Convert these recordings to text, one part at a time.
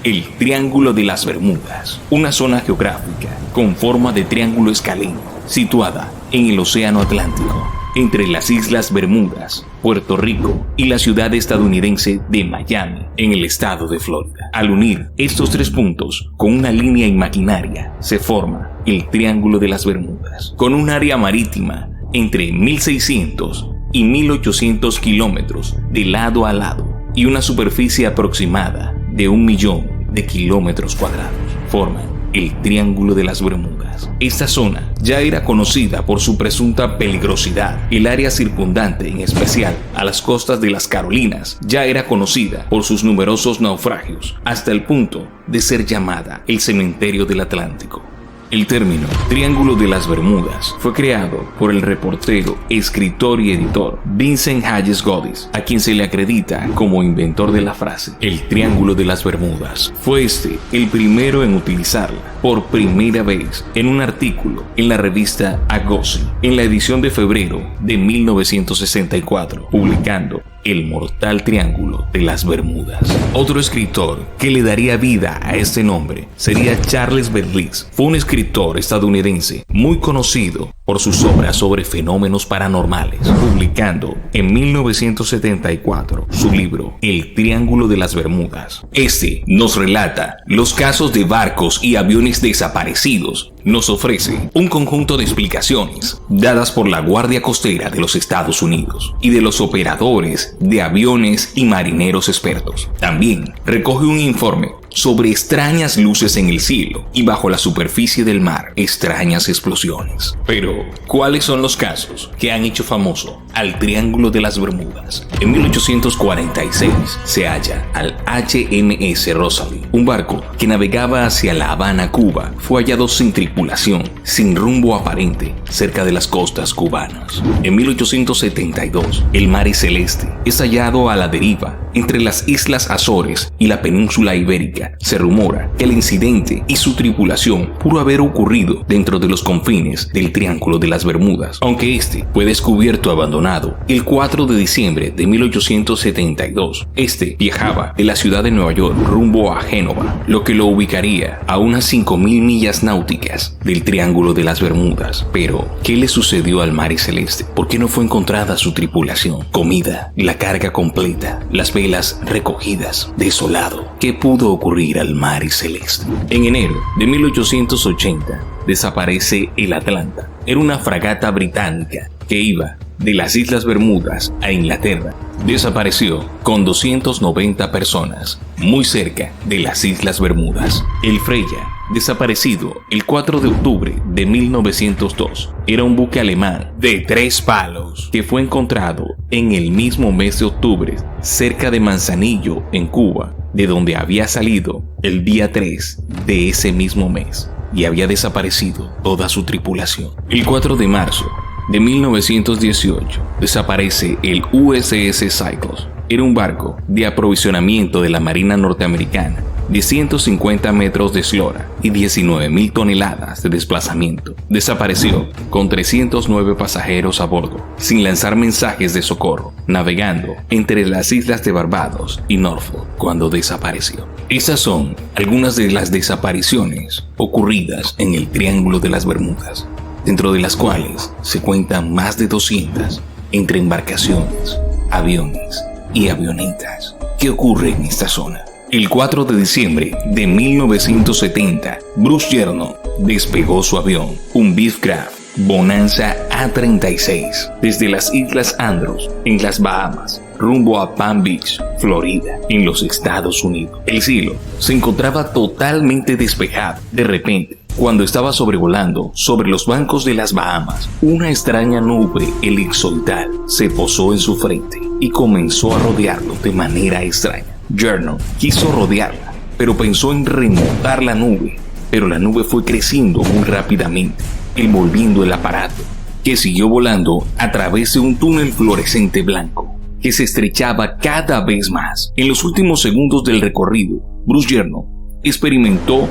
el Triángulo de las Bermudas, una zona geográfica con forma de triángulo escaleno, situada en el Océano Atlántico, entre las Islas Bermudas, Puerto Rico y la ciudad estadounidense de Miami, en el estado de Florida. Al unir estos tres puntos con una línea imaginaria, se forma el Triángulo de las Bermudas, con un área marítima entre 1.600 y 1.800 kilómetros de lado a lado y una superficie aproximada de 1 millón de kilómetros cuadrados. Forman el Triángulo de las Bermudas. Esta zona ya era conocida por su presunta peligrosidad. El área circundante, en especial a las costas de las Carolinas, ya era conocida por sus numerosos naufragios, hasta el punto de ser llamada el cementerio del Atlántico. El término Triángulo de las Bermudas fue creado por el reportero, escritor y editor Vincent Hayes Goddess, a quien se le acredita como inventor de la frase el Triángulo de las Bermudas. Fue el primero en utilizarla por primera vez en un artículo en la revista Agosi, en la edición de febrero de 1964, publicando el mortal Triángulo de las Bermudas. Otro escritor que le daría vida a este nombre sería Charles Berlitz. Fue un escritor estadounidense muy conocido por sus obras sobre fenómenos paranormales, publicando en 1974 su libro El Triángulo de las Bermudas. Este nos relata los casos de barcos y aviones desaparecidos. Nos ofrece un conjunto de explicaciones dadas por la Guardia Costera de los Estados Unidos y de los operadores de aviones y marineros expertos. También recoge un informe sobre extrañas luces en el cielo y bajo la superficie del mar, extrañas explosiones. Pero, ¿cuáles son los casos que han hecho famoso al Triángulo de las Bermudas? En 1846 se halla al HMS Rosalind, un barco que navegaba hacia La Habana, Cuba. Fue hallado sin tripulación, sin rumbo aparente, cerca de las costas cubanas. En 1872, el Mare Celeste es hallado a la deriva entre las Islas Azores y la península ibérica. Se rumora que el incidente y su tripulación pudo haber ocurrido dentro de los confines del Triángulo de las Bermudas, aunque este fue descubierto abandonado el 4 de diciembre de 1872. Este viajaba de la ciudad de Nueva York rumbo a Génova, lo que lo ubicaría a unas 5.000 millas náuticas del Triángulo de las Bermudas. Pero, ¿qué le sucedió al Mare Celeste? ¿Por qué no fue encontrada su tripulación? Comida, la carga completa, las velas recogidas, desolado. ¿Qué pudo ocurrir al Mare Celeste? En enero de 1880 desaparece el Atlanta. Era una fragata británica que iba de las Islas Bermudas a Inglaterra. Desapareció con 290 personas muy cerca de las Islas Bermudas. El Freya, desaparecido el 4 de octubre de 1902, era un buque alemán de 3 palos que fue encontrado en el mismo mes de octubre cerca de Manzanillo, en Cuba, de donde había salido el día 3 de ese mismo mes y había desaparecido toda su tripulación. El 4 de marzo de 1918 desaparece el USS Cyclops. Era un barco de aprovisionamiento de la Marina norteamericana de 150 metros de eslora y 19.000 toneladas de desplazamiento. Desapareció con 309 pasajeros a bordo, sin lanzar mensajes de socorro, navegando entre las islas de Barbados y Norfolk cuando desapareció. Esas son algunas de las desapariciones ocurridas en el Triángulo de las Bermudas, dentro de las cuales se cuentan más de 200 entre embarcaciones, aviones y avionetas. ¿Qué ocurre en esta zona? El 4 de diciembre de 1970, Bruce Chernow despegó su avión, un Beechcraft Bonanza A-36, desde las Islas Andros, en las Bahamas, rumbo a Palm Beach, Florida, en los Estados Unidos. El cielo se encontraba totalmente despejado. De repente, cuando estaba sobrevolando sobre los bancos de las Bahamas, una extraña nube elipsoidal se posó en su frente y comenzó a rodearlo de manera extraña. Chernow quiso rodearla, pero pensó en remontar la nube, pero la nube fue creciendo muy rápidamente, envolviendo el aparato, que siguió volando a través de un túnel fluorescente blanco, que se estrechaba cada vez más. En los últimos segundos del recorrido, Bruce Chernow experimentó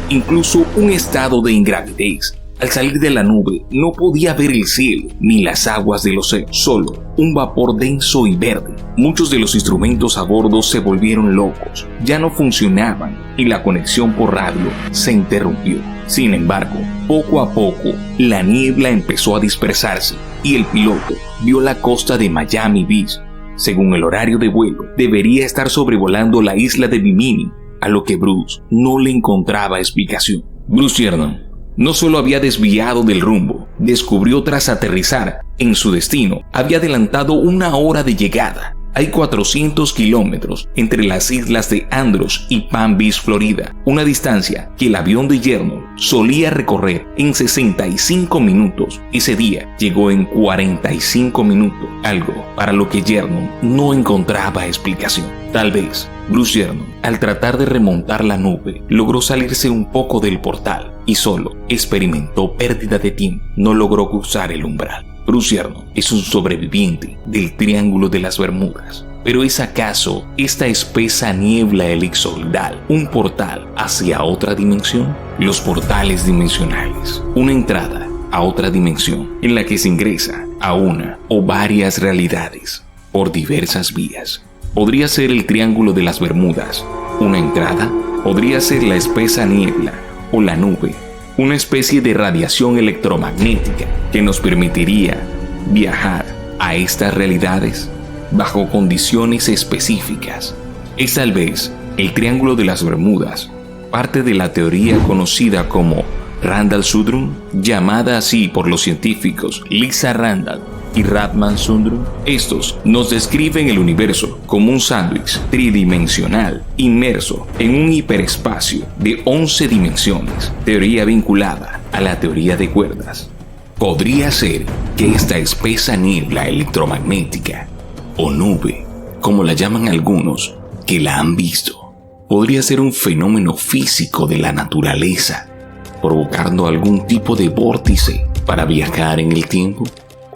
incluso un estado de ingravidez. Al salir de la nube, no podía ver el cielo ni las aguas del océano, solo un vapor denso y verde. Muchos de los instrumentos a bordo se volvieron locos, ya no funcionaban. y la conexión por radio se interrumpió. Sin embargo, poco a poco, la niebla empezó a dispersarse y el piloto vio la costa de Miami Beach. Según el horario de vuelo, debería estar sobrevolando la isla de Bimini, a lo que Bruce no le encontraba explicación. Bruce Jernon no solo había desviado del rumbo, descubrió tras aterrizar en su destino, había adelantado 1 hora de llegada. Hay 400 kilómetros entre las islas de Andros y Palm Beach, Florida, una distancia que el avión de Jernon solía recorrer en 65 minutos. Ese día llegó en 45 minutos, algo para lo que Jernon no encontraba explicación. Tal vez Bruce Jernon, al tratar de remontar la nube, logró salirse un poco del portal y solo experimentó pérdida de tiempo. No logró cruzar el umbral. Bruce Jernon es un sobreviviente del Triángulo de las Bermudas. ¿Pero es acaso esta espesa niebla elipsoidal un portal hacia otra dimensión? Los portales dimensionales, una entrada a otra dimensión en la que se ingresa a una o varias realidades por diversas vías. Podría ser el Triángulo de las Bermudas una entrada, podría ser la espesa niebla o la nube, una especie de radiación electromagnética que nos permitiría viajar a estas realidades bajo condiciones específicas. Es tal vez el Triángulo de las Bermudas, parte de la teoría conocida como Randall-Sundrum, llamada así por los científicos Lisa Randall y Radman Sundrum. Estos nos describen el universo como un sándwich tridimensional inmerso en un hiperespacio de 11 dimensiones, teoría vinculada a la teoría de cuerdas. Podría ser que esta espesa niebla electromagnética o nube, como la llaman algunos que la han visto, podría ser un fenómeno físico de la naturaleza, provocando algún tipo de vórtice para viajar en el tiempo.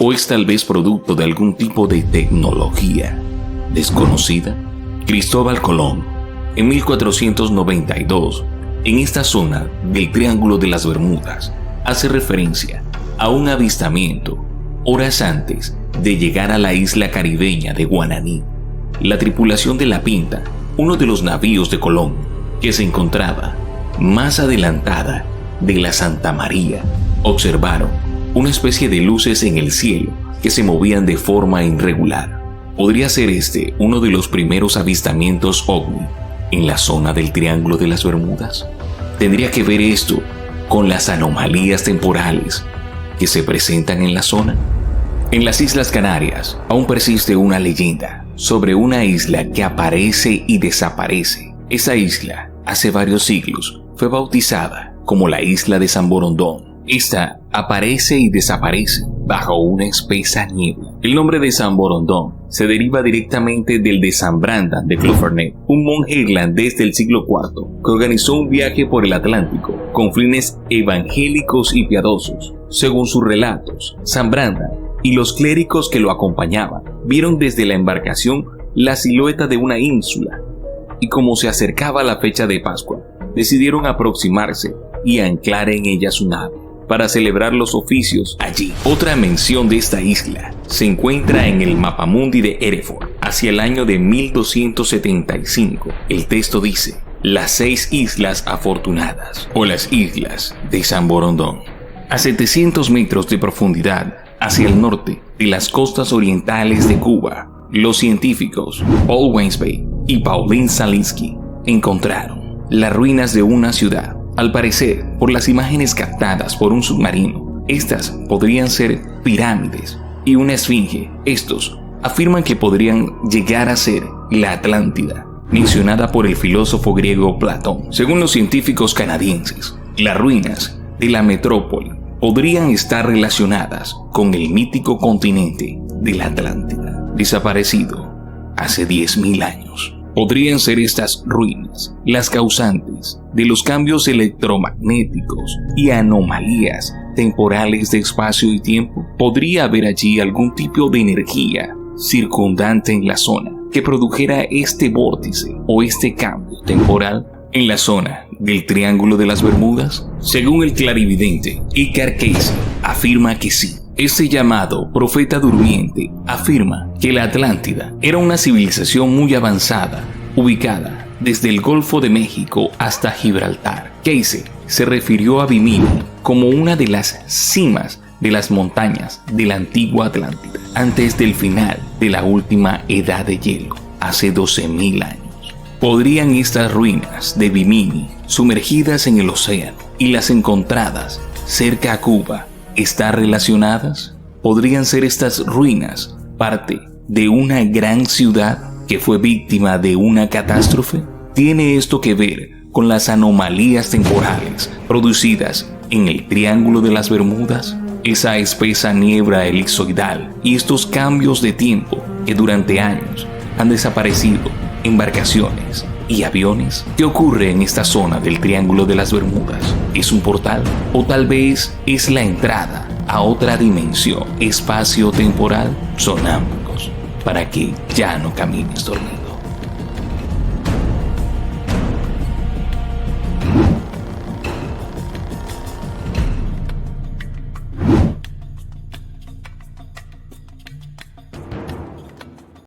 ¿O es tal vez producto de algún tipo de tecnología desconocida? Cristóbal Colón, en 1492, en esta zona del Triángulo de las Bermudas, hace referencia a un avistamiento horas antes de llegar a la isla caribeña de Guananí. La tripulación de la Pinta, uno de los navíos de Colón, que se encontraba más adelantada de la Santa María, observaron una especie de luces en el cielo que se movían de forma irregular. ¿Podría ser este uno de los primeros avistamientos ovni en la zona del Triángulo de las Bermudas? ¿Tendría que ver esto con las anomalías temporales que se presentan en la zona? En las Islas Canarias aún persiste una leyenda sobre una isla que aparece y desaparece. Esa isla, hace varios siglos, fue bautizada como la isla de San Borondón. Esta aparece y desaparece bajo una espesa niebla. El nombre de San Borondón se deriva directamente del de San Brandan de Clofernet, un monje irlandés del siglo IV que organizó un viaje por el Atlántico con fines evangélicos y piadosos. Según sus relatos, San Brandan y los clérigos que lo acompañaban vieron desde la embarcación la silueta de una ínsula y como se acercaba la fecha de Pascua, decidieron aproximarse y anclar en ella su nave para celebrar los oficios allí. Otra mención de esta isla se encuentra en el Mapamundi de Hereford, hacia el año de 1275. El texto dice: las 6 islas afortunadas, o las islas de San Borondón. A 700 metros de profundidad, hacia el norte de las costas orientales de Cuba, los científicos Paul Wainsbay y Pauline Salinsky encontraron las ruinas de una ciudad. Al parecer, por las imágenes captadas por un submarino, estas podrían ser pirámides y una esfinge. Estos afirman que podrían llegar a ser la Atlántida, mencionada por el filósofo griego Platón. Según los científicos canadienses, las ruinas de la metrópoli podrían estar relacionadas con el mítico continente de la Atlántida, desaparecido hace 10.000 años. ¿Podrían ser estas ruinas las causantes de los cambios electromagnéticos y anomalías temporales de espacio y tiempo? ¿Podría haber allí algún tipo de energía circundante en la zona que produjera este vórtice o este cambio temporal en la zona del Triángulo de las Bermudas? Según el clarividente Edgar Cayce, afirma que sí. Este llamado profeta durmiente afirma que la Atlántida era una civilización muy avanzada, ubicada desde el Golfo de México hasta Gibraltar. Casey se refirió a Bimini como una de las cimas de las montañas de la antigua Atlántida, antes del final de la última edad de hielo, hace 12.000 años. ¿Podrían estas ruinas de Bimini, sumergidas en el océano, y las encontradas cerca a Cuba, estar relacionadas? ¿Podrían ser estas ruinas parte de una gran ciudad que fue víctima de una catástrofe? ¿Tiene esto que ver con las anomalías temporales producidas en el Triángulo de las Bermudas? Esa espesa niebla elipsoidal y estos cambios de tiempo que durante años han desaparecido embarcaciones y aviones. ¿Qué ocurre en esta zona del Triángulo de las Bermudas? ¿Es un portal? ¿O tal vez es la entrada a otra dimensión espacio-temporal? Sonámbulos, para que ya no camines dormido.